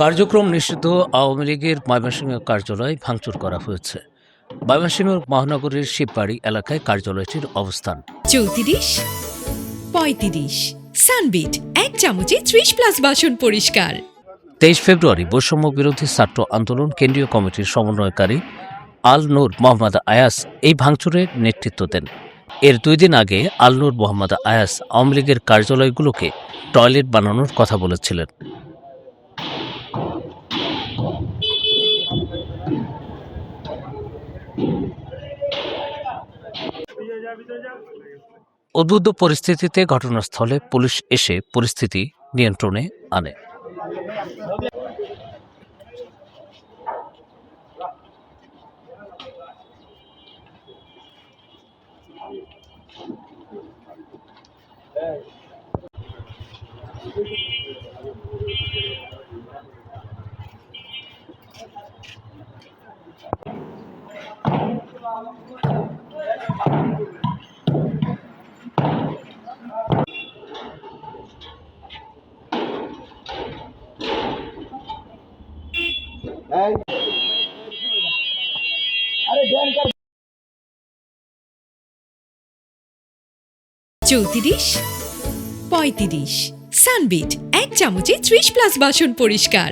কার্যক্রম নিষিদ্ধ আওয়ামী লীগের ময়মনসিংহ কার্যালয় ভাঙচুর করা হয়েছে। ময়মনসিংহ মহানগরীর শিববাড়ি এলাকায় কার্যালয়টির অবস্থান। 34, 35 সানবিট 1 চামচে 30+ বাসন পরিষ্কার। 23 ফেব্রুয়ারি বৈষম্য বিরোধী ছাত্র আন্দোলন কেন্দ্রীয় কমিটির সমন্বয়কারী আল নূর মোহাম্মদ আয়াস এই ভাঙচুরের নেতৃত্ব দেন। এর 2 দিন আগে আল নূর মোহাম্মদ আয়াস আওয়ামী লীগের কার্যালয়গুলোকে টয়লেট বানানোর কথা বলেছিলেন। উদ্বুদ্ধ পরিস্থিতিতে ঘটনাস্থলে পুলিশ এসে পরিস্থিতি নিয়ন্ত্রণে আনে। চৌত্রিশ, 35 সানবিট 1 চামচে 30+ বাসন পরিষ্কার।